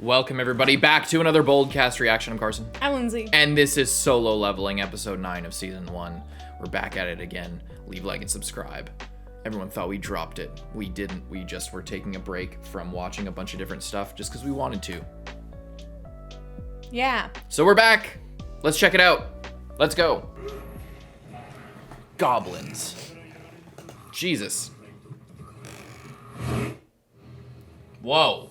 Welcome everybody back to another Boldcast reaction. I'm Carson. I'm Lindsay. And this is Solo Leveling, episode 9 of season 1. We're back at it again. Leave, like, and subscribe. Everyone thought we dropped it. We didn't. We just were taking a break from watching a bunch of different stuff just because we wanted to. Yeah. So we're back. Let's check it out. Let's go. Goblins. Jesus. Whoa.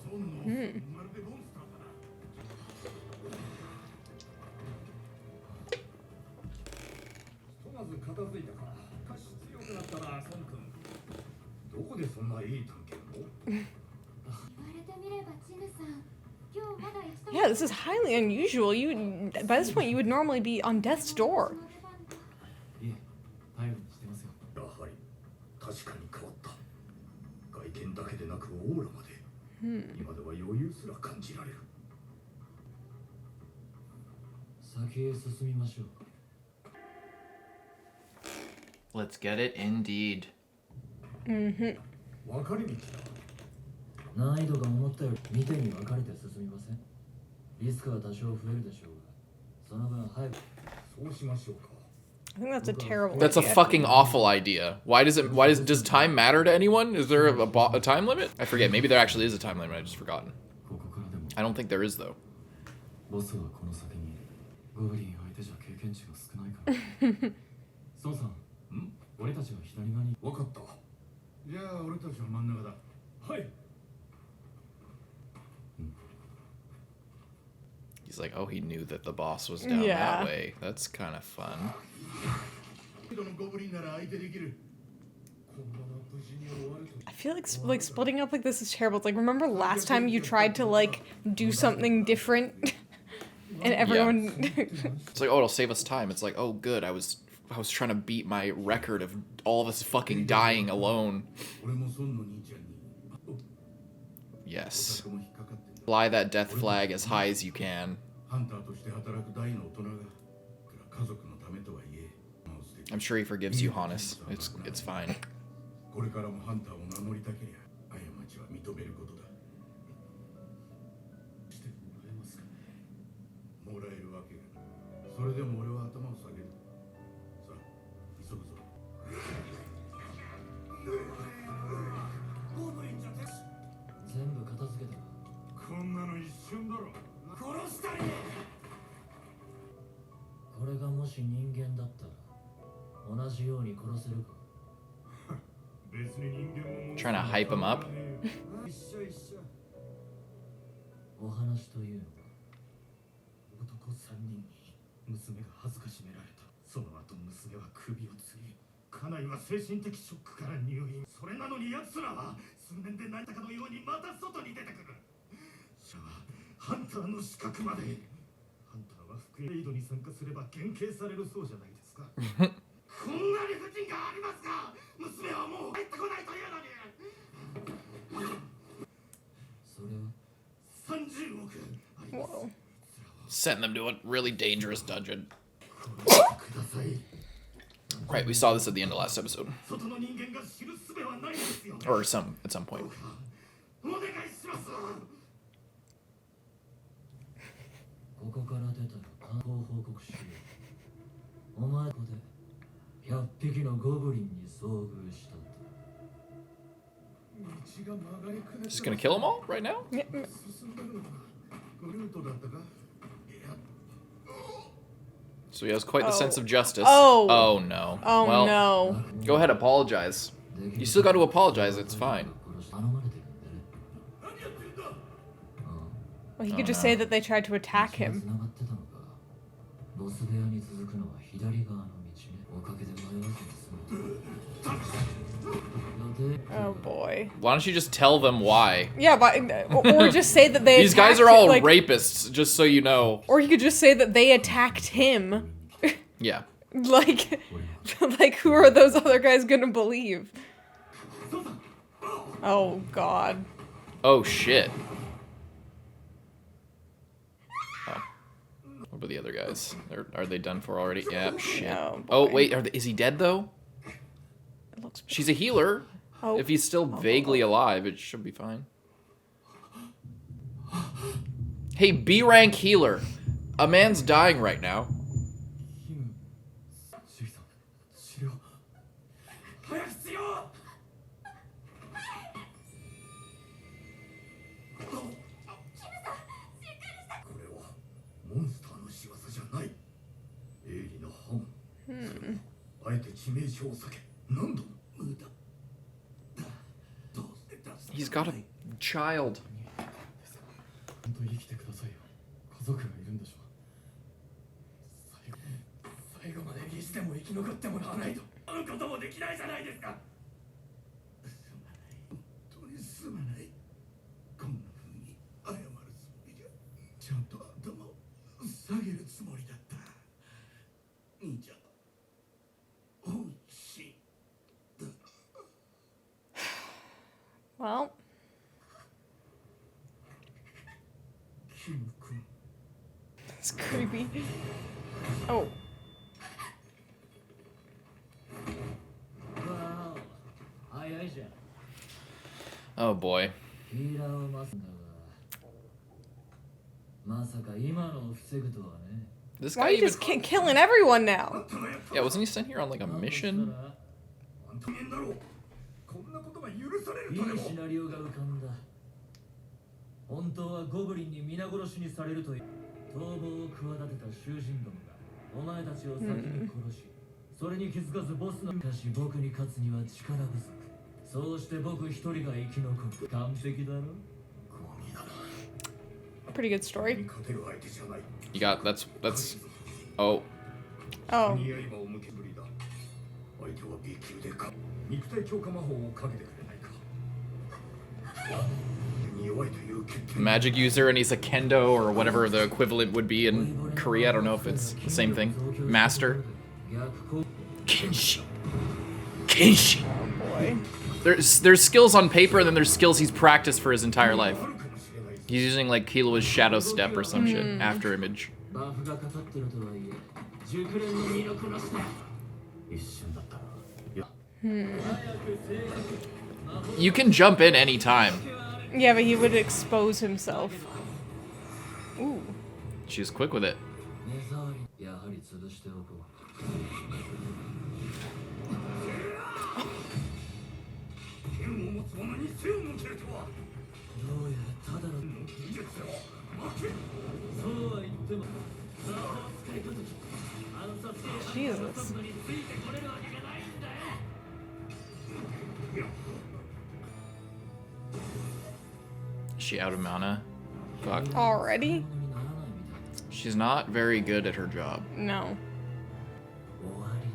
Yeah, this is highly unusual. By this point, you would normally be on death's door. Let's get it indeed. 難易度が思ったより2点に分かれて進みません。リスクは多少増えるでしょうが、その分早くそうしましょうか。 I think that's a terrible That's a idea. fucking awful idea. Does time matter to anyone? Is there a time limit? I forget. Maybe there actually is a time limit. I just forgotten. I don't think there is though. ボスはこの先にゴブリン相手じゃ経験値が少ないから。ソンさん、俺たちは左側に。分かった。じゃあ俺たちは真ん中だ。はい。 He's like, oh, he knew that the boss was down that way. That's kind of fun. I feel like splitting up like this is terrible. It's like, remember last time you tried to like do something different, and everyone. It's like, oh, it'll save us time. It's like, oh, good. I was trying to beat my record of all of us fucking dying alone. Yes. Fly that death flag as high as you can. I'm sure he forgives you, Hannes. It's fine. Trying to hype him up. Whoa. Sent them to a really dangerous dungeon. Right, we saw this at the end of last episode. Or at some point. Just gonna kill them all right now? Yeah. So he has quite the sense of justice. Oh. Oh no. Oh well, no. Go ahead, apologize. You still got to apologize. It's fine. Well, he could just say that they tried to attack him. Oh boy. Why don't you just tell them why? Yeah, but or just say that they. These guys are all like, rapists, just so you know. Or you could just say that they attacked him. Yeah. like who are those other guys gonna believe? Oh god. Oh shit. Oh. What about the other guys? Are they done for already? Yeah. Shit. No, Oh boy. wait, is he dead though? It looks. She's a healer. Oh. If he's still vaguely alive, it should be fine. Hey, B rank healer. A man's dying right now. キムシリさん治療早くしろこれはモンスターの仕業じゃない鋭利な刃物あえて致命傷を避け何度も無駄どうして出した He's got a child. 本当に生きてくださいよ家族がいるんでしょ最後までにしても生き残ってもらわないと会うこともできないじゃないですかすまない本当にすまないこんな風に謝るつもりじゃちゃんと頭を下げるつもりだった兄ちゃん本心だ Well, キム君 it's creepy. Oh. わあ、早いじゃん。 Oh boy. ヒーラーを待つんだが、まさか今のを防ぐとはね。 This Why guy are you even... just killing everyone now? Yeah, wasn't he sent here on like a なんだ mission? あんた変だろうこんなことが許されるいとでもいシナリオが浮かんだ。本当はゴブリンに皆殺しにされるという逃亡を企てた囚人どもがお前たちを先に殺し、それに気づかずボスのしかし僕に勝つには力不足。そうして僕一人が生き残る。完璧だろ。 Pretty good story. 勝てる相手じゃない You got... That's... Oh. Oh. 似合いも無気ぶりだ相手は B 級でか肉体強化魔法をかけてくれないか弱いという欠点 Magic user, and he's a kendo or whatever the equivalent would be in Korea. I don't know if it's the same thing. Master. 逆効 Kenshi. Kenshi. Oh boy. There's skills on paper, and then there's skills he's practiced for his entire life. あるかもしれない He's using like Kiloa's shadow step or some shit. After image. バフがかかってるとはいえ、熟練の身のこなしだ。一瞬だったらいや You can jump in anytime. Yeah, but he would expose himself. Ooh. She's quick with it. 目障り、やはり潰しておこう。剣を持つ者に背を向けるとはどうやらただの技術を負けそうは言っても、魔法使いごとき暗殺警察の Jesus. 速度についてこれるわけがないんだよ。 Is she out of mana? Fuck. Already? ものにならないみたい。 She's not very good at her job. No. 終わり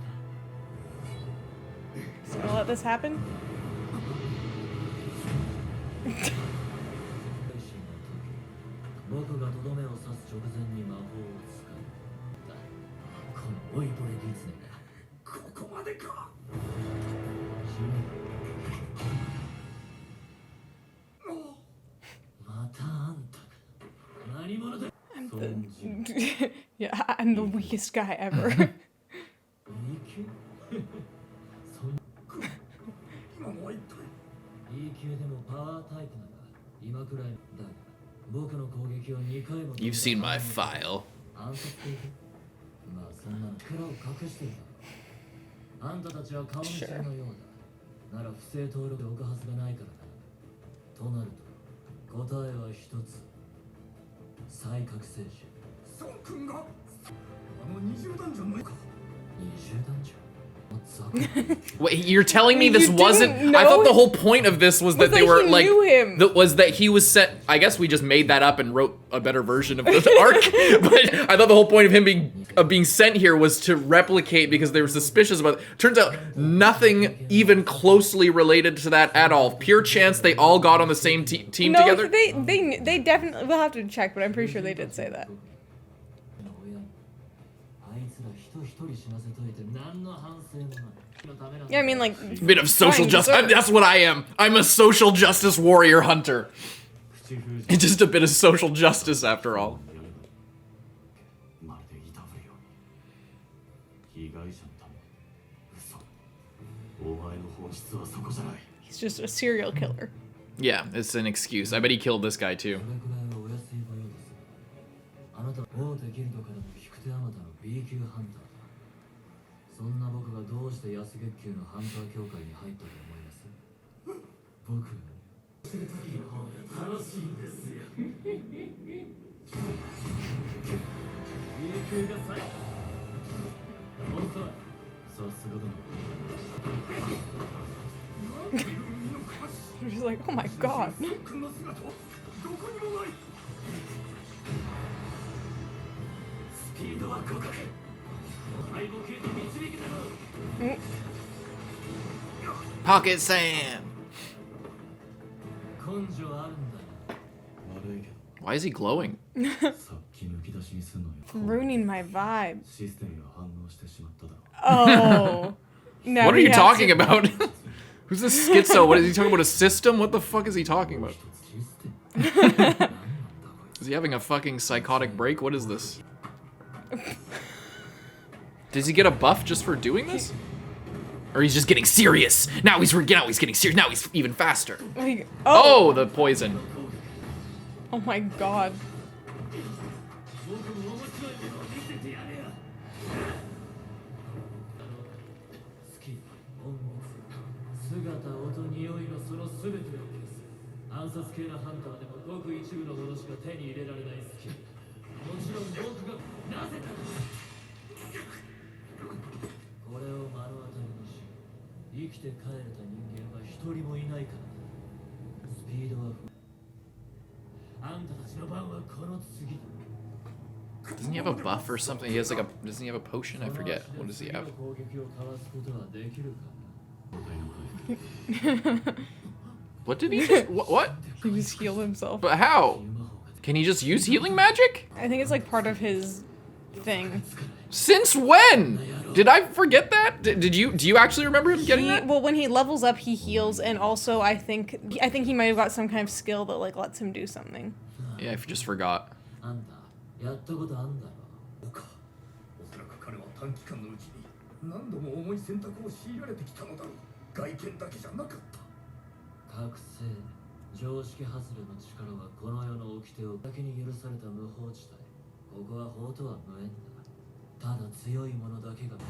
だ。 Just gonna let this happen? 僕がとどめを刺す直前に魔法を使う。この老いぼれ狐が。ここまでかまたあんたか。何者だ。 Yeah, I'm the weakest guy ever. いけそん今のは一体 E 級でもパワータイプなら今くらいだが僕の攻撃を2回も You've seen my file. 暗殺的まあそんなの蔵を隠してるだろうあんたたちは顔見知りのようだなら不正登録で置くはずがないからなとなると答えは一つ再覚醒者孫君があの20ダンジョンのか20段じゃ Wait, you're telling me this You wasn't? didn't I thought the know? whole point of this was that they that were he like, knew him. was that he was set. I guess we just made that up and wrote a better version of the arc. But I thought the whole point of him being sent here was to replicate because they were suspicious about. Turns out nothing even closely related to that at all. Pure chance they all got on the same team No, together. they definitely. We'll have to check, but I'm pretty sure they did say that. あいつら人一人死なせといて何の反省もない。 Yeah, I mean, like. Bit of social fine, justice. sir. That's what I am. I'm a social justice warrior hunter. 口封じ It's just a bit of social justice after all. まるでいたぶるように被害者のため嘘お前の本質はそこじゃない He's just a serial killer. Yeah, it's an excuse. I bet he killed this guy too. それくらいはお安いご用です。大手ギルドからの引く手あまたの B 級ハンターだ。そんな僕がどうして安月給のハンター協会に入ったと思います？僕がしてる時の方が楽しいんですよ。B 級が最後。遅い。さすがだな。 You're just like, oh my god. スピードは互角。敗北へと導きだろう。 Pocket Sam. 根性あるんだよ。悪いけど Why is he glowing? さっき抜き出しにすんのよ Ruining my vibe. システムが反応してしまっただろ Oh. Now What are he you has talking to- about? Who's this schizo? What is he talking about? A system? What the fuck is he talking about? システム Is he having a fucking psychotic break? What is this? Does he get a buff just for doing this? Or he's just getting serious? Now he's getting serious. Now he's even faster. Like, Oh, the poison. Oh my god. 僕も面白いものを見せてやれよ。好き、音楽、姿、音、匂いのその全てを消す。暗殺系のハンターでもごく一部のものしか手に入れられないスキル。もちろん僕がなぜだ。これを目の当たりにし、生きて帰れた人間は一人もいないからだ。スピードはあんたたちの番はこの次だ。 Doesn't he have a buff or something? He has like a. Doesn't he have a potion? I forget. What does he have? 攻撃をかわすことはできるか。 What did he just. What? He just healed himself. But how? Can he just use healing magic? I think it's like part of his thing. Since when? Did I forget that? Did you? Do you actually remember him getting that? Well, when he levels up, he heals, and also I think he might have got some kind of skill that like lets him do something. Yeah, I just forgot. あんた、やったことあんだろ。そうかおそらく彼は短期間のうちに何度も重い選択を強いられてきたのだろう外見だけじゃなかった覚醒、常識外れの力はこの世の掟をだけに許された無法地帯。ここは法とは無縁だ。ただ強い者だけが。こ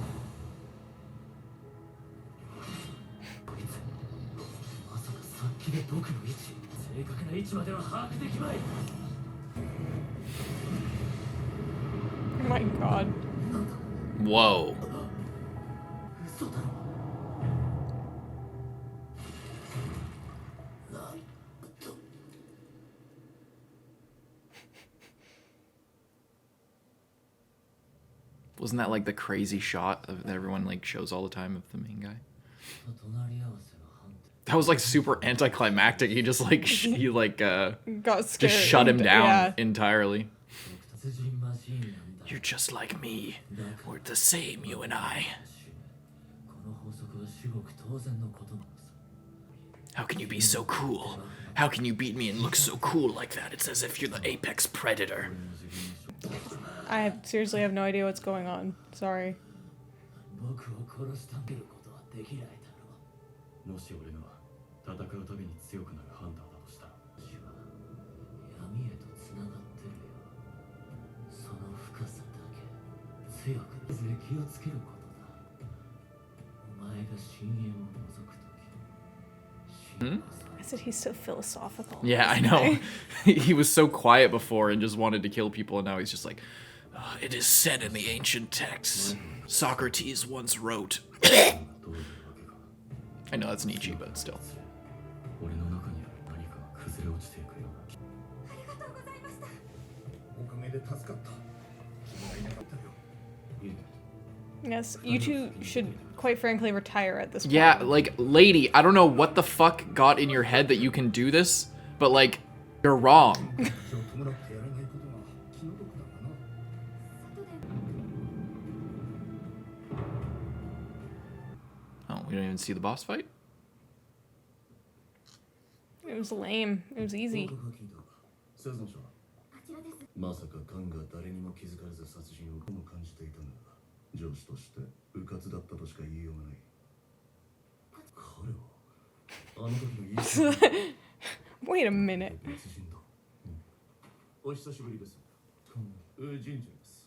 いつ、まさかさっきで僕の位置、正確な位置までは把握できまい。 Oh my god. Whoa. 嘘だろ。 Wasn't that like the crazy shot that everyone like shows all the time of the main guy? 隣り合わせの判定。 That was like super anticlimactic. He just like he like Got scared. just shut him down Yeah. entirely. 殺人マシーンなんだ。 You're just like me. We're the same, you and I. この法則は至極当然のことなのさ。 How can you be so cool? How can you beat me and look so cool like that? It's as if you're the apex predator. Seriously have no idea what's going on. Sorry. 僕を殺しためることはできないだろう。もし俺が戦うたびに強くなるハンターだとしたら私は闇へとつながってるよ。その深さだけ強くぜ気をつけることだ。お前が深淵を覗くとき、真こそ I said he's so philosophical. Yeah, I know. He was so quiet before and just wanted to kill people, and now he's just like, it is said in the ancient texts. Socrates once wrote. どういうわけか I know that's Nietzsche, but still. 俺の中にある何かが崩れ落ちていくような気ありがとうございましたおかげで助かった君がいなかったよいい Yes, you two should, quite frankly, retire at this point. Yeah, like, lady, I don't know what the fuck got in your head that you can do this, but like, you're wrong. 私を弔ってやらないことが気の毒だがな Oh, we don't even see the boss fight? It was lame. It was easy. 僕が聞いた生存者はまさかカンが誰にも気づかれず殺人をも感じていたが上司として迂闊だったとしか言いようがない彼はあの時の言い方 Wait a minute. 別人だお久しぶりです神社です。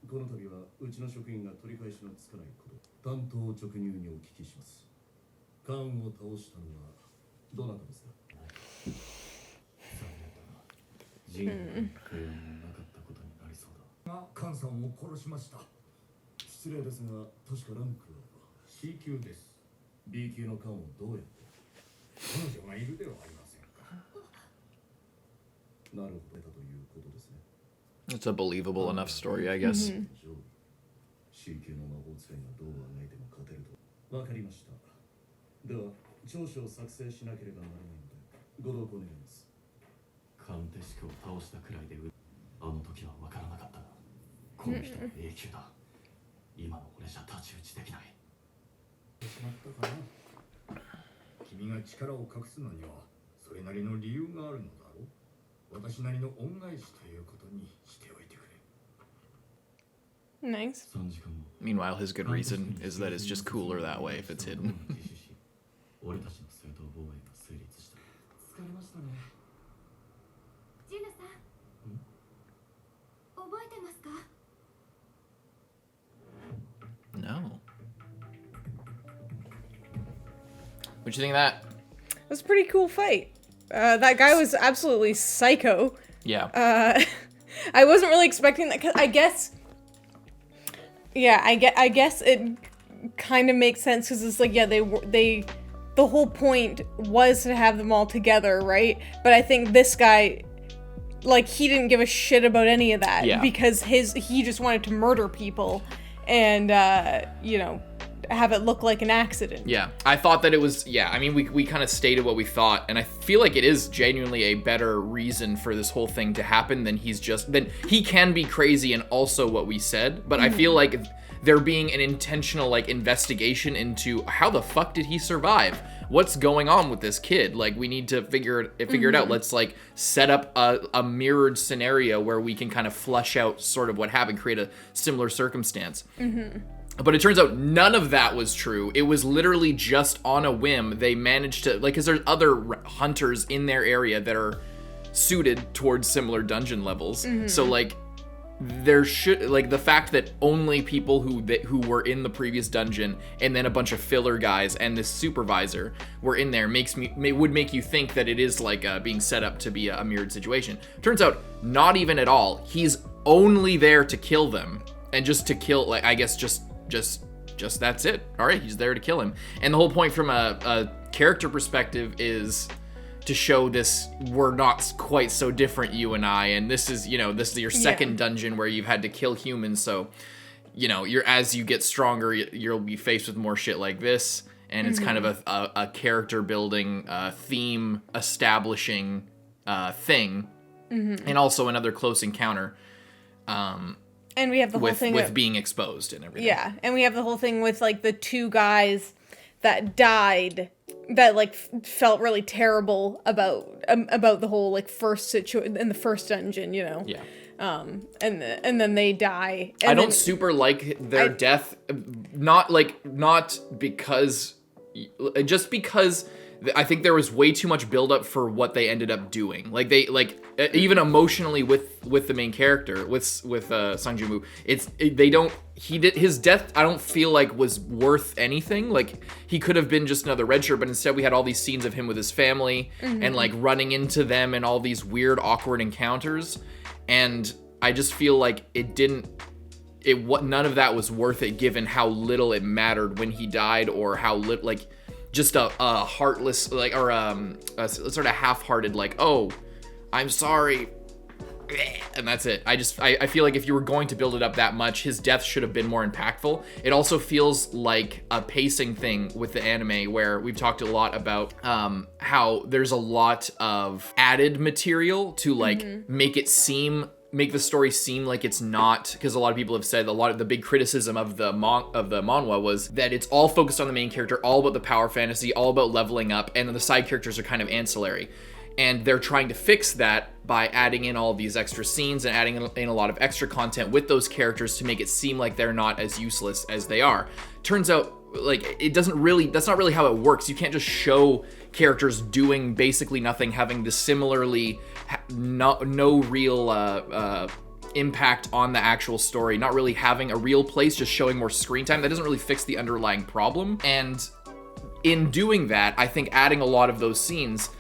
この度はうちの職員が取り返しのつかないこと、担当直入にお聞きします。カーンを倒したのはどなたですか？残念だな。人類の平穏もなかったことになりそうだ。がカンさんを殺しました。失礼ですが、確かランクは C 級です。B 級のカンをどうやって？彼女がいるではありませんか。なるほど、ということですね。It's a believable enough story, I guess. C 級の魔法使いがどうあがいても勝てると。わかりました。では、調書を作成しなければならないので、ご同行願います。鑑定式を倒したくらいで、あの時はわからなかったが、この人は永久だ。今の俺じゃ太刀打ちできない。しまったかな。君が力を隠すのには、それなりの理由があるのだろう。私なりの恩返しということにしておいてくれ。Nice. Meanwhile, his good reason is that it's just cooler that way if it's hidden. 俺たちの正当防衛が成立した。疲れましたね。ジュナさん、覚えてますか？ No. What'd you think of that? It was a pretty cool fight. That guy was absolutely psycho. Yeah. I wasn't really expecting that, 'cause I guess it kind of makes sense, because it's like, yeah, the whole point was to have them all together, right? But I think this guy, like, he didn't give a shit about any of that, because he just wanted to murder people and have it look like an accident. Yeah, I thought that it was, I mean, we kind of stated what we thought, and I feel like it is genuinely a better reason for this whole thing to happen than he can be crazy and also what we said, but I feel like there being an intentional, like, investigation into how the fuck did he survive? What's going on with this kid? Like, we need to figure it out. Let's, like, set up a mirrored scenario where we can kind of flush out sort of what happened, create a similar circumstance. But it turns out none of that was true. It was literally just on a whim. They managed to, like, because there's other hunters in their area that are suited towards similar dungeon levels. So, like, there should, like, the fact that only people who were in the previous dungeon and then a bunch of filler guys and this supervisor were in there would make you think that it is like being set up to be a mirrored situation. Turns out not even at all. He's only there to kill them, and just to kill, like, I guess just that's it. All right, he's there to kill him. And the whole point from a character perspective is to show this, we're not quite so different, you and I, and this is your second dungeon where you've had to kill humans, so as you get stronger, you'll be faced with more shit like this, and it's kind of a character building, theme establishing thing, and also another close encounter. And we have the whole thing with being exposed and everything. Yeah, and we have the whole thing with, like, the two guys that died that, like, felt really terrible about the whole, like, first situation in the first dungeon, Yeah. And then they die. And I don't super like their death, not because, just because I think there was way too much buildup for what they ended up doing. Like, they, like, even emotionally with the main character, with Sang Jin-woo, his death, I don't feel like was worth anything. Like, he could have been just another red shirt, but instead we had all these scenes of him with his family and, like, running into them and all these weird, awkward encounters. And I just feel like none of that was worth it, given how little it mattered when he died, or how little, like, just a heartless, like, or a sort of half-hearted, like, oh, I'm sorry, and that's it. I feel like if you were going to build it up that much, his death should have been more impactful. It also feels like a pacing thing with the anime, where we've talked a lot about how there's a lot of added material to, like, make the story seem like it's not, because a lot of people have said a lot of the big criticism of the manhwa was that it's all focused on the main character, all about the power fantasy, all about leveling up, and then the side characters are kind of ancillary. And they're trying to fix that by adding in all these extra scenes and adding in a lot of extra content with those characters to make it seem like they're not as useless as they are. Turns out, like, that's not really how it works. You can't just show characters doing basically nothing, having the similarly no real impact on the actual story, not really having a real place, just showing more screen time. That doesn't really fix the underlying problem. And in doing that, I think adding a lot of those scenes,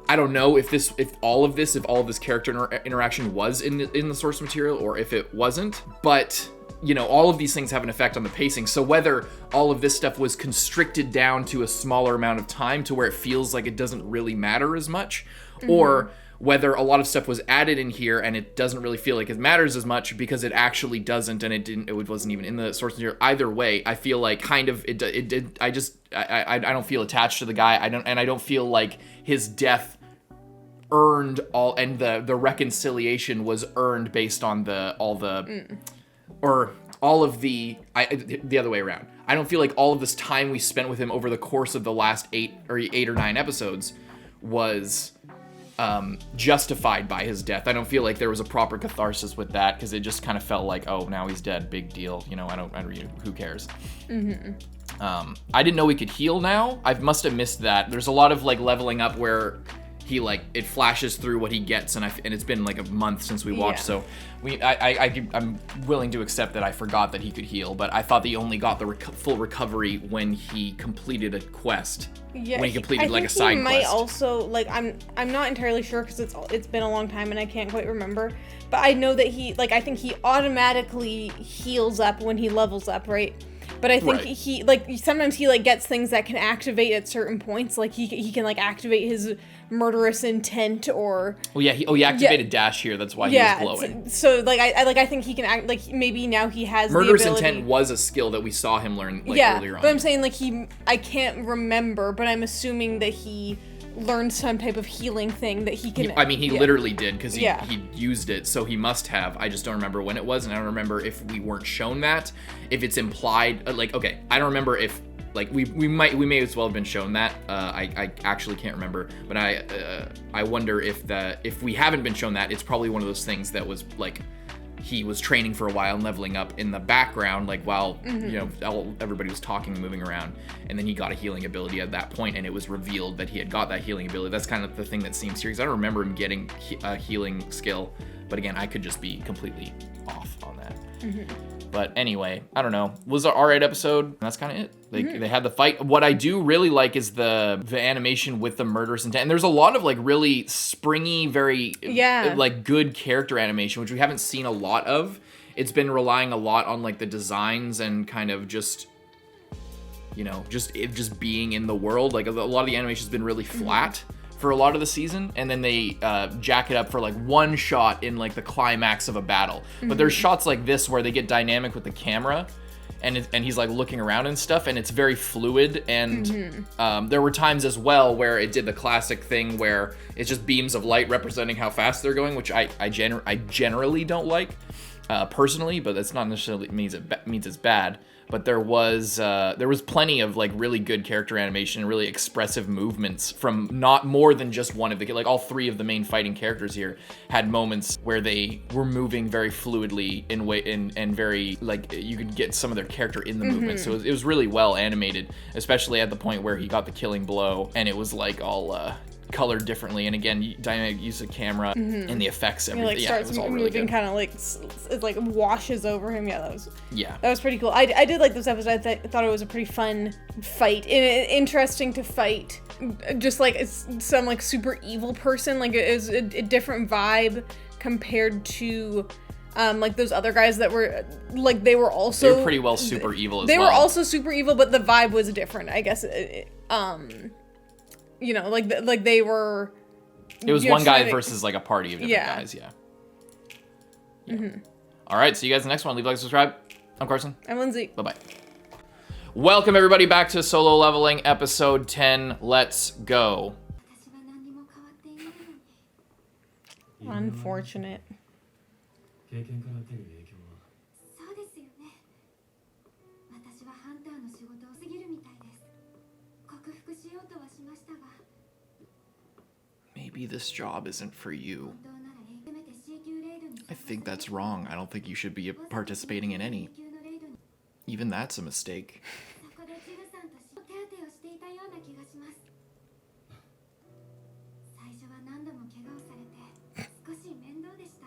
I don't know if all of this character interaction was in the source material or if it wasn't, but you know, all of these things have an effect on the pacing. So whether all of this stuff was constricted down to a smaller amount of time to where it feels like it doesn't really matter as much, or whether a lot of stuff was added in here and it doesn't really feel like it matters as much because it actually doesn't, and it wasn't even in the source material. Either way, I feel like kind of it did. I don't feel attached to the guy. I don't feel like his death earned all, and the reconciliation was earned based on the other way around. I don't feel like all of this time we spent with him over the course of the last 8 or 9 episodes was justified by his death. I don't feel like there was a proper catharsis with that, because it just kind of felt like, oh, now he's dead, big deal. You know, who cares? I didn't know he could heal now. I must have missed that. There's a lot of like leveling up where he it flashes through what he gets, and it's been like a month since we watched, so I'm willing to accept that I forgot that he could heal, but I thought that he only got the full recovery when he completed a quest. Yeah, when he completed like a side quest. I think he might also I'm not entirely sure because it's been a long time and I can't quite remember, but I know that I think he automatically heals up when he levels up, right? But I think he sometimes he gets things that can activate at certain points. Like he can activate his murderous intent, or he activated dash here. That's why he was glowing. So I think he can act maybe now he has murderous the ability. Intent was a skill that we saw him learn earlier on. But I'm saying I can't remember, but I'm assuming that he learned some type of healing thing that he can. He literally did, because he used it, so he must have. I just don't remember when it was, and I don't remember if we weren't shown that, if it's implied. Okay, I don't remember if we may as well have been shown that. I actually can't remember, but I wonder if we haven't been shown that, it's probably one of those things that was he was training for a while and leveling up in the background, while everybody was talking and moving around, and then he got a healing ability at that point, and it was revealed that he had got that healing ability. That's kind of the thing that seems serious. I don't remember him getting a healing skill, but again, I could just be completely off on that. But anyway, I don't know. It was an R8 episode. That's kind of it. They had the fight. What I do really like is the animation with the murderous intent. And there's a lot of really springy, very good character animation, which we haven't seen a lot of. It's been relying a lot on the designs and kind of just just being in the world. A lot of the animation's been really flat for a lot of the season, and then they jack it up for one shot in the climax of a battle. But there's shots like this where they get dynamic with the camera, and he's looking around and stuff, and it's very fluid. And there were times as well where it did the classic thing where it's just beams of light representing how fast they're going, which I generally don't like personally, but that's not necessarily means it's bad. But there was plenty of really good character animation and really expressive movements from not more than just one of the all 3 of the main fighting characters here had moments where they were moving very fluidly and very you could get some of their character in the movement. So it was really well animated, especially at the point where he got the killing blow and it was all colored differently, and again, dynamic use of camera and the effects, everything. Starts it was all moving, really good. Kind of it washes over him. That was pretty cool. I did like this episode. I thought it was a pretty fun fight, and interesting to fight. Just some super evil person. It was a different vibe compared to those other guys that were they were also pretty well super evil as well. They were also super evil, but the vibe was different, I guess. They were. It was one guy versus a party of different guys. All right, see you guys in the next one. Leave a like, subscribe. I'm Carson. I'm Lindsay. Bye-bye. Welcome everybody back to Solo Leveling episode 10. Let's go. Unfortunate. 経験から受ける影響はそうですよね。私はハンターの仕事を過ぎるみたいです。克服しようとはしましたが。Maybe this job isn't for you. 本当ならせめて C 級レイドに I think that's wrong. I don't think you should be participating in any. 級のレイドに Even that's a mistake. そこでジルさんと手当てをしていたような気がします。最初は何度も怪我をされて少し面倒でした。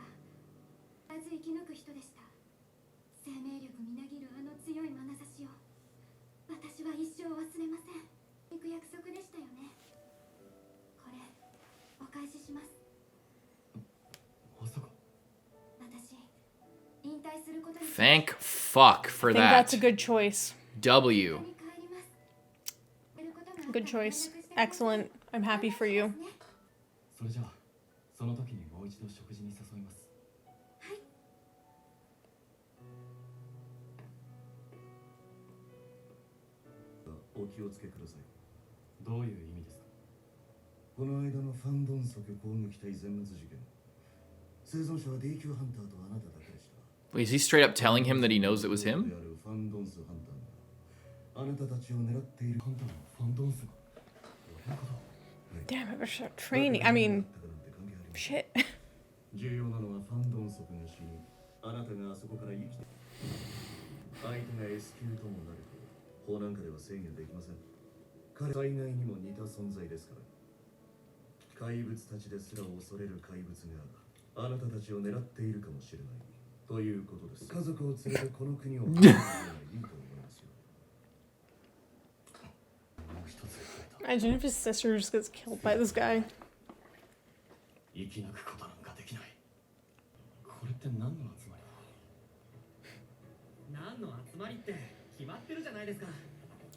まず生きき抜く人でした。生命力みなぎるあの強い眼差しを私は一生忘れません。行く約束でしたよね。これお返しします。まさか。私引退することに。 Thank fuck for I think that. that's a good choice. W. Good choice. Excellent. I'm happy for you. それじゃあその時にもう一度食事に誘います。お気をつけください。どういう意味ですか。この間のファンドンソク攻撃隊全滅事件、生存者は D 級ハンターとあなただけでした。 Wait, is he straight up telling him that he knows it was him? ファンドンスハンターがあなたたちを狙っている。ハンターのファンドンスが。なるほど。 Damn, I better start training. I mean, shit. 重要なのはファンドンソクが死に、あなたがあそこから生きて。相手が S 級ともなると、法なんかでは制御できません。彼は災害にも似た存在ですから。怪物たちですら恐れる怪物があなたたちを狙っているかもしれないということです。家族を連れてこの国を守るのがいいと思いますよ。もう一つ増えた。 Imagine if his sister just gets killed by this guy. 生き抜くことなんかできない。これって何の集まり。何の集まりって決まってるじゃないですか。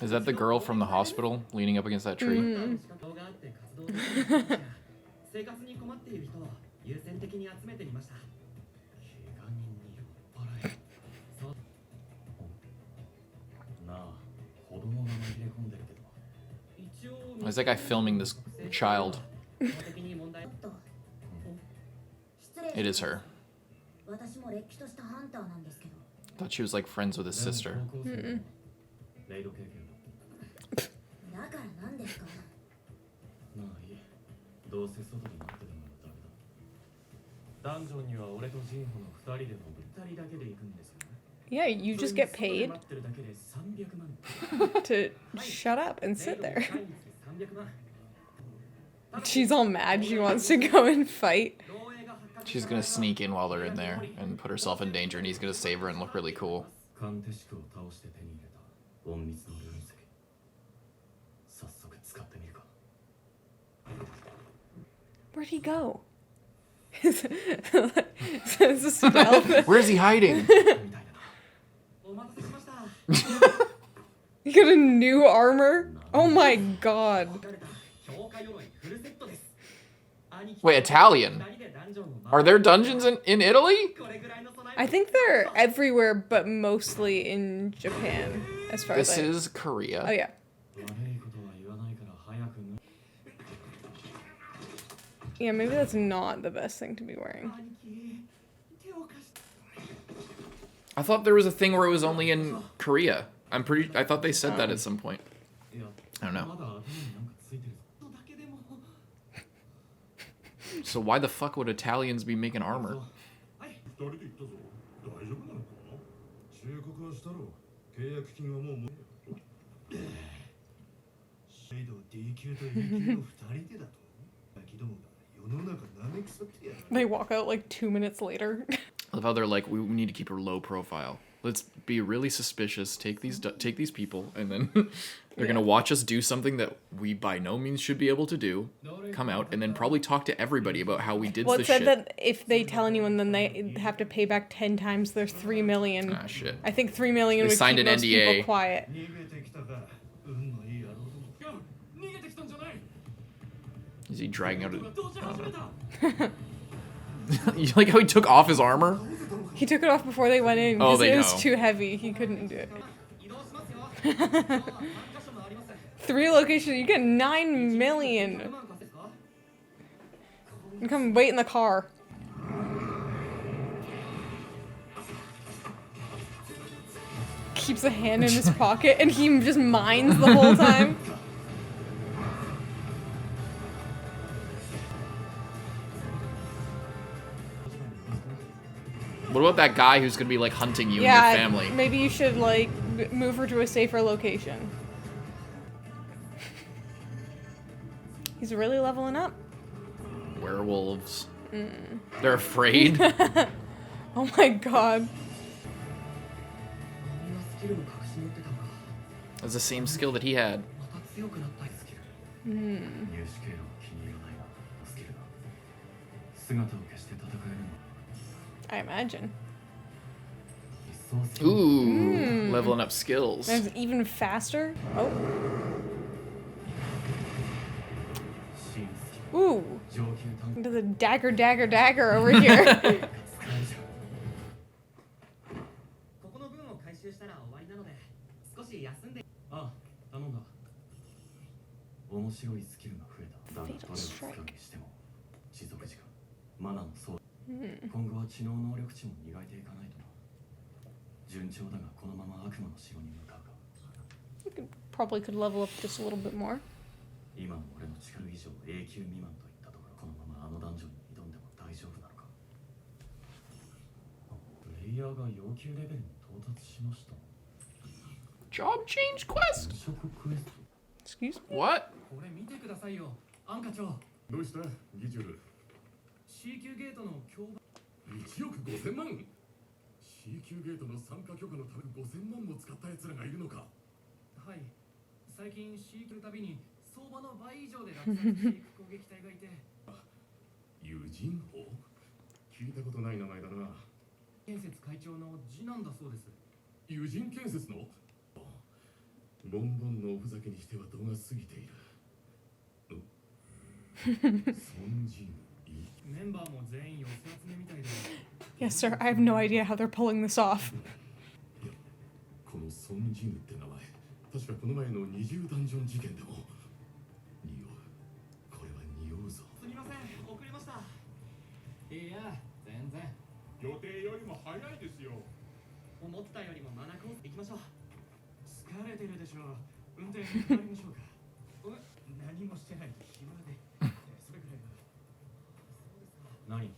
Is that the girl from the hospital leaning up against that tree? 生活に困っている人を優先的に集めてみました。怪我人に酔っ払え。そうなあ、子供が紛れ込んでるけど。 Why is that guy filming this child? It is her. 私もれっきとしたハンターなんですけど。 Thought she was like friends with his sister. レイド経験だから何ですか。まあいい。どうせ外で待っててもダメだ。ダンジョンには俺とジンホの2人でも2人だけで行くんですよね。 Yeah, you just get それに paid 外で待ってるだけで300万。 to shut up and sit there. 300万。 She's all mad. She wants to go and fight. She's gonna sneak in while they're in there and put herself in danger, and he's gonna save her and look really cool. カンテシクを倒して手に入れた隠密のルーン石。早速使ってみるか。 Where'd he go? Is this stealth? Where is he hiding? みたいだな。お待たせしました。 You got a new armor? Oh my god. Wait, Italian? Are there dungeons in Italy? I think they're everywhere, but mostly in Japan, as far This as I... is Korea. Oh yeah. 悪いことは言わないから早く脱 Yeah, maybe that's not the best thing to be wearing. I thought there was a thing where it was only in Korea. I thought they said that at some point. いや I don't ま know. だ頭になんかついてるぞ。 So why the fuck would Italians be making armor? 二人で行ったぞ。大丈夫なのか。忠告はしたろ。契約金はもうシェイド D 級と E 級の二人でだと。ガキどもが世の中舐め腐ってやる。 They walk out like 2 minutes later. I love how they're like, we need to keep a low profile. Let's be really suspicious. Take these people, and then they're gonna watch us do something that we by no means should be able to do. Come out and then probably talk to everybody about how we did Well, it this said shit. that if they tell anyone, then they have to pay back 10 times their 3 million. Ah, shit. I think 3 million They would signed keep an most NDA. people quiet. 逃げてきたか。運のいい野郎ども。いや、逃げてきたんじゃない。 Is he dragging out? どうし始めた。 You like how he took off his armor? He took it off before they went in Oh, because they it was know. too heavy. He couldn't do it. 3 locations. You get 9 million. You come wait in the car. Keeps a hand in his pocket and he just mines the whole time. What about that guy who's gonna be like hunting you Yeah, and your family? maybe you should like move her to a safer location. He's really leveling up. Werewolves. They're afraid. Oh Oh my god. みんなスキルの隠し持ってたのか。 That's the same skill that he had. また強くなったスキル。入手経路は気に入らないな、スキルだ。姿を消して戦えるのは I imagine. 一層する Ooh, leveling up skills. That's even faster. Oh. 新スキル Ooh. 上級探 Into the dagger over here. 使えるじゃん。ここの分を回収したら終わりなので、少し休んで。ああ、頼んだ。面白いスキルが増えた。だがどれを使うにしても持続時間、マナもそう。今後は知能能力値も磨いていかないとな。順調だがこのまま悪魔の城に向かうか。 Probably could level up just a little bit more. 今の俺の力以上永久未満といったところ、このままあのダンジョンに挑んでも大丈夫なのか。プレイヤーが要求レベルに到達しました。 Job change quest? 食クエスト。 Excuse me? What? これ見てくださいよ、アン課長。どうしたギジュル。 C 級ゲートの競売。1億5000万 C 級ゲートの参加許可のため5000万も使った奴らがいるのか。はい。最近 C 級のたびに相場の倍以上で落札していく攻撃隊がいて。友人法聞いたことない名前だな。建設会長の次男だそうです。友人建設のボンボンのおふざけにしては度が過ぎている。孫人メンバーも全員寄せ集めみたいで。 Yes, sir. I have no idea how they're pulling this off. この孫人って名前、確かこの前の20ダンジョン事件でも。匂う。これは匂うぞ。すみません、遅れました。いや、全然。予定よりも早いですよ。思ったよりもマナコース行きましょう。疲れてるでしょう。運転変わりましょうか。何もしてないと暇で。それくらいだ。何？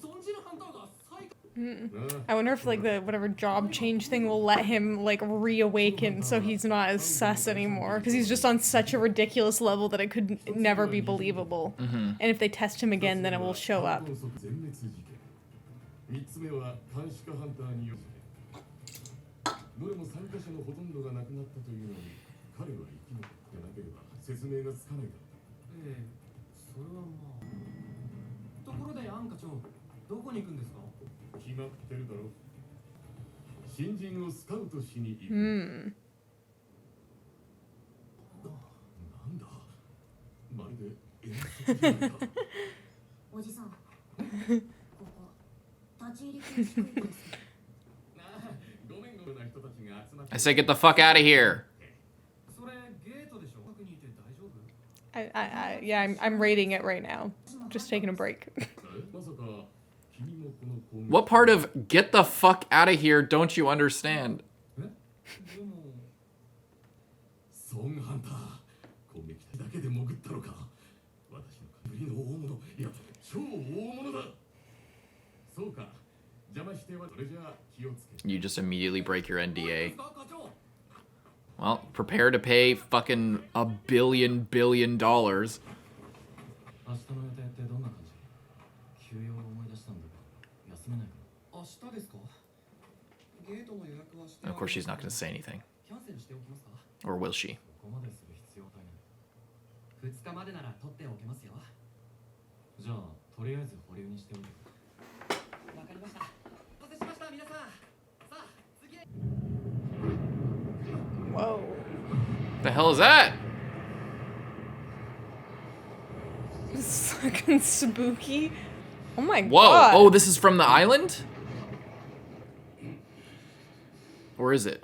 孫子のハンターが最高。 I wonder if like the whatever job change thing will let him like reawaken so he's not as sus anymore because he's just on such a ridiculous level that it could never be believable. And if they test him again, then it will show up. 3つ目は監視下ハンターによる。どれも参加者のほとんどが亡くなったというのに、彼は生き残ってなければ説明がつかないだろう。ええ、それはまあ。ところでアン課長、どこに行くんですか？決まってるだろう。新人をスカウトしに行く。Hmm. なんだ、まるで遠足じゃないか。おじさんここ立ち入り禁止区域です。ごめんごめんな人たちが集まって。 I say get the fuck out of here. それゲートでしょ？近くにいて大丈夫？ Yeah, I'm rating it right now. Just taking a break. まさか君もこの攻撃。 What part of get the fuck out of here don't you understand? でも。ソンハンター、攻撃だけで潜ったのか。私のぶりの大物、いや超大物だ。そうか、邪魔してはそれじゃあ気をつけ。 You just immediately break your NDA. 課長。 Well, prepare to pay fucking $1 billion. 明日の予定ってどんな感じ？休養を思い出したんだが、休めないかな。明日ですか？ゲートの予約はして。 And of course, she's not going to say anything. キャンセルしておきますか？ Or will she? ここまでする必要ないね。2日までなら取っておけますよ。じゃあとりあえず保留にしておいて。わかりました。お待たせしました皆さん。さあ次へ。 Whoa. The hell is that? It's fucking spooky. Oh my Whoa. god. Oh, this is from the island? Or is it?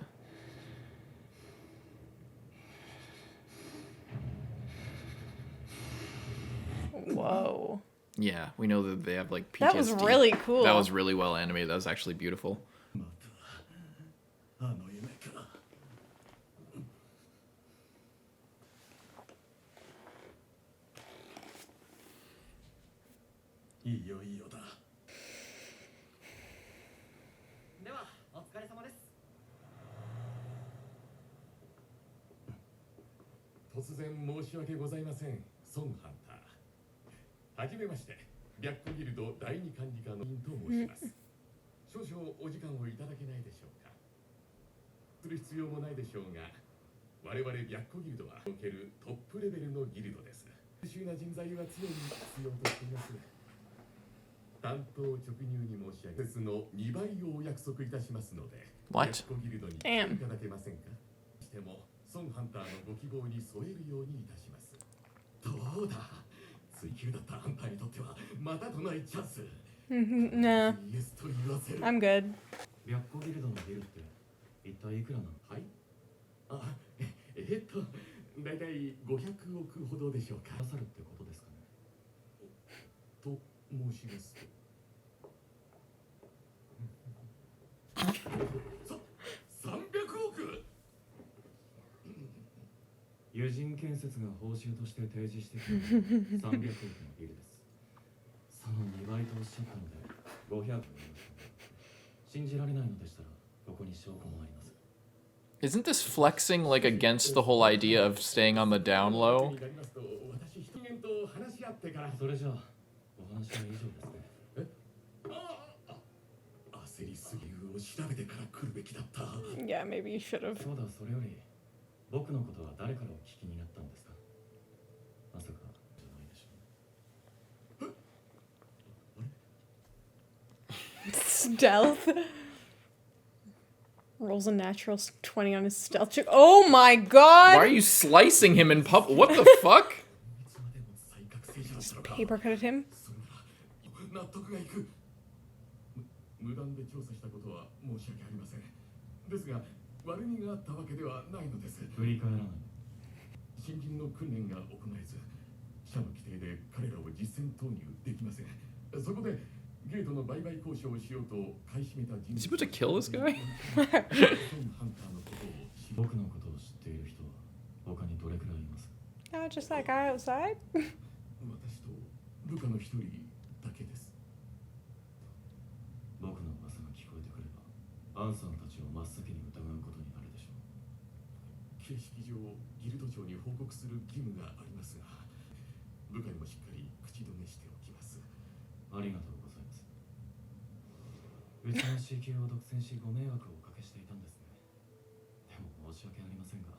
Whoa. Yeah, we know that they have like PTSD. That was really cool. That was really well animated. That was actually beautiful. あの夢か。いいよいいよだ。ではお疲れ様です。突然申し訳ございません、ソンハンター。はじめまして、白虎ギルド第二管理官のインと申しします少々お時間をいただけないでしょうかする必要もないでしょうが我々白虎ギルドはおけるトップレベルのギルドです優秀な人材は常に必要としています担当直入に申し上げですの2倍をお約束いたしますので What? 白虎ギルドに来ていただけませんかしても孫ハンターのご希望に添えるようにいたしますどうだ追求だったあんたにとってはまたとないチャンス Nah, イエスと言わせる I'm good. 白虎ギルドのビルって一体いくらなの？はいあだいたい500億ほどでしょうかなさるってことですかね？と申しますと300億友人建設が報酬として提示してきた300億のビルですその2倍とおっしゃったので500億信じられないのでしたらここに証拠もあります Isn't this flexing like against the whole idea of staying on the down low? 私人間と話し合ってからそれじゃあお話は以上ですね焦りすぎるを調べてから来るべきだった Yeah, maybe you should have. そうだそれより僕のことは誰からお聞きになったんですかまさかじゃないでしょう Stealth. Rolls a natural 20 on his stealth check. Oh my god! Why are you slicing him in pub? What the fuck? Paper cut at him? 納得がいく無断で調査したことは申し訳ありませんですが悪気があったわけではないのです振り返らない新人の訓練が行えず社の規定で彼らを実戦投入できませんそこでゲートの売買交渉をしようと買い占めた人 Is he about to kill this guy? 僕のことを知っている人は他にどれくらいいます Oh, just that guy outside? 私と部下の一人だけです僕の噂が聞こえてくればアンさんたちを真っ先に疑うことになるでしょう形式上ギルド長に報告する義務がありますが部下にもしっかり口止めしておきますありがとうございますうちの C 級を独占しご迷惑をおかけしていたんですねでも申し訳ありませんが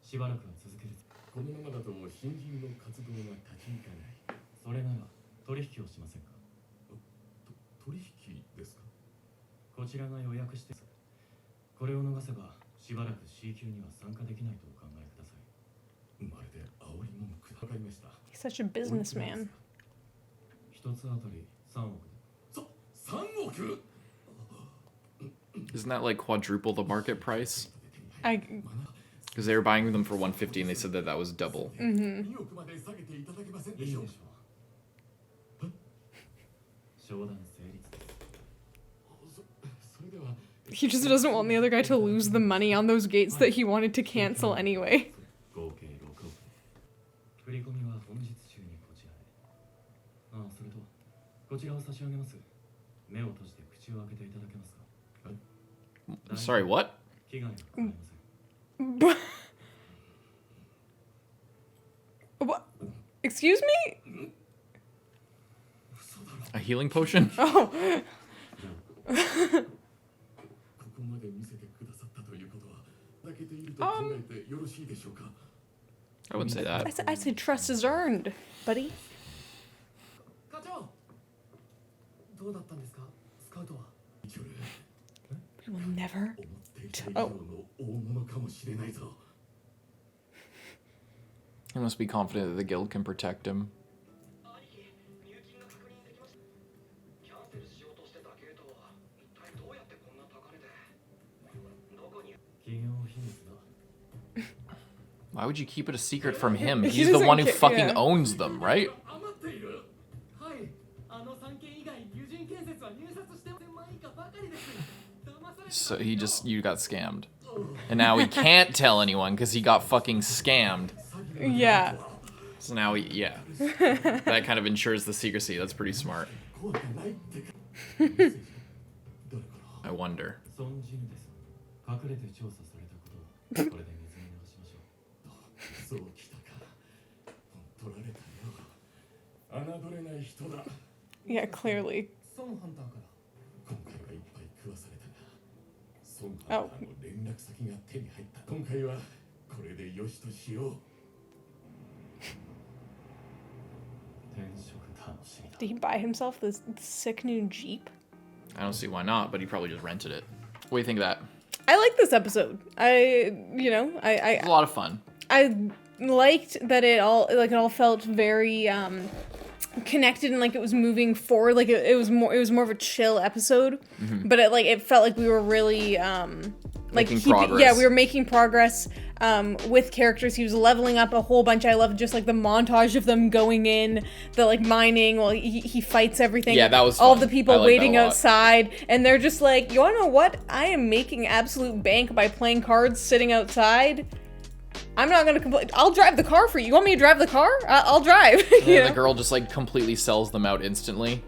しばらくは続けるこのままだと新人の活動が立ち行かないそれなら取引をしませんか取引ですかこちらが予約してこれを逃せばしばらく C 級には参加できないとお考えくださいまるで煽り文句だわかりました He's such a businessman. 一つあたり3億で3億 Isn't that like quadruple the market price? I. Because they were buying them for 150 and they said that that was double. 2億まで下げていただけませんでしょうか商談成立それでは He just doesn't want the other guy to lose the money on those gates that he wanted to cancel anyway. 合計6億振り込みは本日中にこちらへああそれとこちらを差し上げます目を閉じて口を開けていただけますか Sorry, what? 危害はございません What? Excuse me? A healing potion? Oh. ここまで見せてくださったということは泣けていると考えてよろしいでしょうか I wouldn't say that. I said trust is earned, buddy. 課長どうだったんですかスカウトは We will never. 思っていた以上の大物かもしれないぞ He must be confident that the guild can protect him. キャンセルしようとしてたゲートは一体どうやってこんな高値でどこに企業秘密だ Why would you keep it a secret from him? He He's the doesn't one who care, fucking yeah. owns them, right? 余っているはいあの3件以外友人建設は入札して1000万以下ばかりです騙されて So you got scammed. And now he can't tell anyone because he got fucking scammed. Yeah. So now yeah. That kind of ensures the secrecy. That's pretty smart. 怖くないってか誰から I wonder. 存じぬです隠れて調査されたことをこれで水に流しましょうそうきたか取られたよ侮れない人だ Yeah, clearly. ソンハンターから Oh. 連絡先が手に入った。今回はこれでよしとしよう。転職楽しみだ。 Did he buy himself this sick new Jeep? I don't see why not, but he probably just rented it. What do you think of that? I like this episode. It's a lot of fun. I liked that it all felt very connected and like it was moving forward. Like it was more of a chill episode, but it felt like we were really Making progress. Yeah, we were making progress with characters. He was leveling up a whole bunch. I loved just like the montage of them going in, the like mining while he fights everything. Yeah, that was all of fun. the people I liked waiting that a lot. outside, and they're just like, you wanna know what? I am making absolute bank by playing cards sitting outside. I'm not gonna complain. I'll drive the car for you. You want me to drive the car? I'll drive. And the girl just like completely sells them out instantly.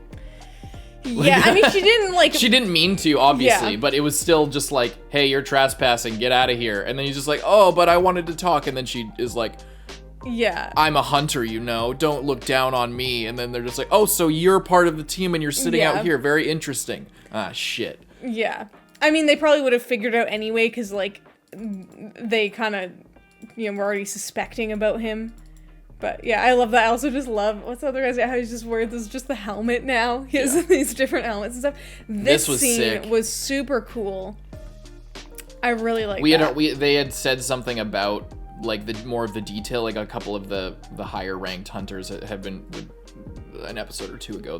Yeah, I mean, she didn't like. She didn't mean to, obviously, Yeah. but it was still just like, hey, you're trespassing, get out of here. And then he's just like, oh, but I wanted to talk. And then she is like, Yeah. I'm a hunter, you know, don't look down on me. And then they're just like, oh, so you're part of the team and you're sitting Yeah. out here. Very interesting. Ah, shit. Yeah. I mean, they probably would have figured out anyway, because, like, they kind of, were already suspecting about him. But, yeah, I love that. I also just love, what's the other guy's, how he's just wearing this, just the helmet now. He has these different helmets and stuff. This was scene sick. was super cool. I really like that. They had said something about, like, the more of the detail, like, a couple of the higher ranked hunters have been, an episode or two ago,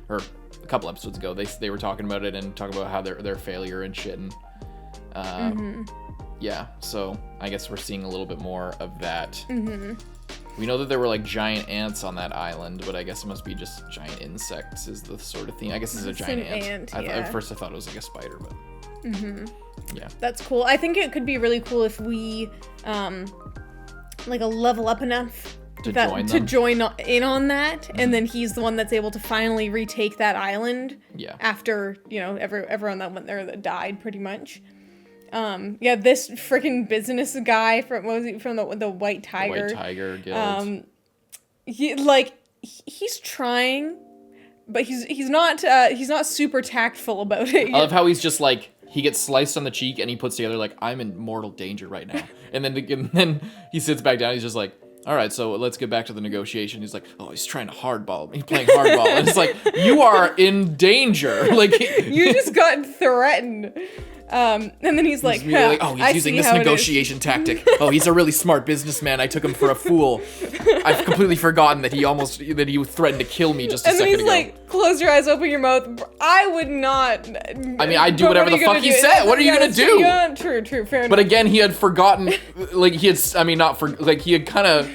or a couple episodes ago, they were talking about it and talking about how their failure and shit, and yeah, so I guess we're seeing a little bit more of that. We know that there were like giant ants on that island, but I guess it must be just giant insects is the sort of thing. I guess it's a giant an ant, yeah. At first I thought it was like a spider, but yeah. That's cool. I think it could be really cool if we, like, a level up enough To join in on that, and then he's the one that's able to finally retake that island. Yeah. After everyone that went there that died, pretty much. Yeah, this freaking business guy from the White Tiger. White Tiger Guild. He's trying, but he's not super tactful about it. I love how he's just like, he gets sliced on the cheek and he puts together like, I'm in mortal danger right now. and then he sits back down. He's just like, all right, so let's get back to the negotiation. He's like, oh, he's trying to hardball me. He's playing hardball. And it's like, you are in danger. Like, You just got threatened. And then he's like, oh, he's using this negotiation tactic. Oh, he's a really smart businessman. I took him for a fool. I've completely forgotten that he threatened to kill me just a second ago. And then he's like, close your eyes, open your mouth. I would not. I mean, I'd do whatever the fuck he said. What are you gonna do? Yeah, true, fair enough. But again, he had forgotten, like, he had kind of...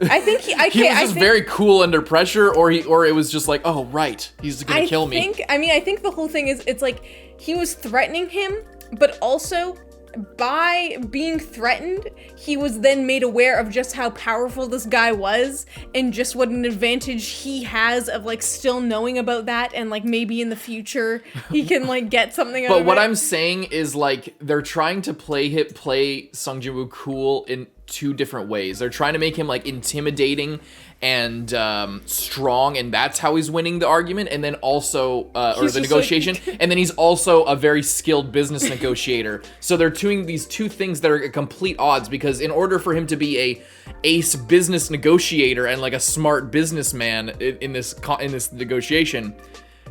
I think he was just very cool under pressure, or it was just like, oh, right, he's gonna kill me. I think the whole thing is, it's like, he was threatening him, but also, by being threatened, he was then made aware of just how powerful this guy was, and just what an advantage he has of, like, still knowing about that, and, like, maybe in the future, he can, like, get something out of it. But what I'm saying is, like, they're trying to play Sung Jin-woo cool in two different ways. They're trying to make him, like, intimidating and strong, and that's how he's winning the argument, and then also or the negotiation, and then he's also a very skilled business negotiator. So they're doing these two things that are at complete odds, because in order for him to be a ace business negotiator and like a smart businessman in this negotiation,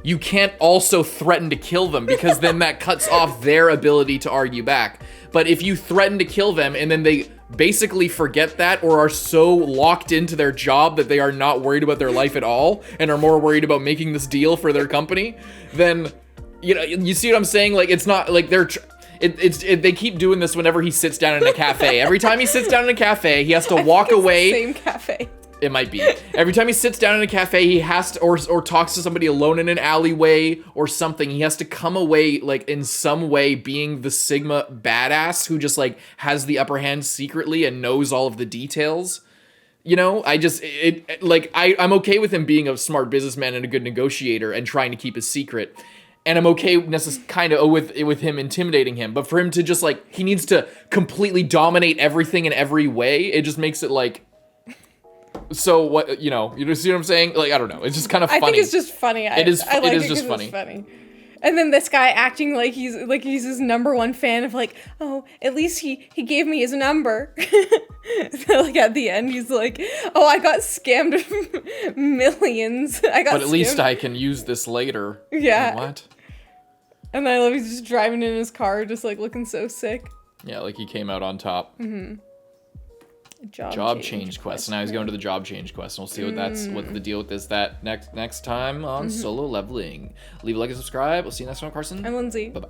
you can't also threaten to kill them, because then that cuts off their ability to argue back. But if you threaten to kill them and then they basically forget that, or are so locked into their job that they are not worried about their life at all and are more worried about making this deal for their company, then, you see what I'm saying? Like, it's not like they keep doing this whenever he sits down in a cafe. Every time he sits down in a cafe, he has to walk away. Same cafe. It might be. Every time he sits down in a cafe, he has to, or talks to somebody alone in an alleyway or something, he has to come away, like, in some way being the Sigma badass who just, like, has the upper hand secretly and knows all of the details. I'm okay with him being a smart businessman and a good negotiator and trying to keep a secret. And I'm okay kind of with him intimidating him. But for him to just, like, he needs to completely dominate everything in every way, it just makes it, like... So you see what I'm saying? Like, I don't know. It's just kind of funny. I think it's just funny. It is I like just it 'cause funny. it's funny. And then this guy acting like he's his number one fan of like, oh, at least he gave me his number. So, like at the end, he's like, oh, I got scammed of millions. But at least I can use this later. Yeah. Like, what? And I love he's just driving in his car, just like looking so sick. Yeah, like he came out on top. Job change quest. Now he's going to the job change quest, and we'll see what the deal with is that next time on Solo Leveling. Leave a like and subscribe. We'll see you next time, Carson. I'm Lindsay. Bye bye.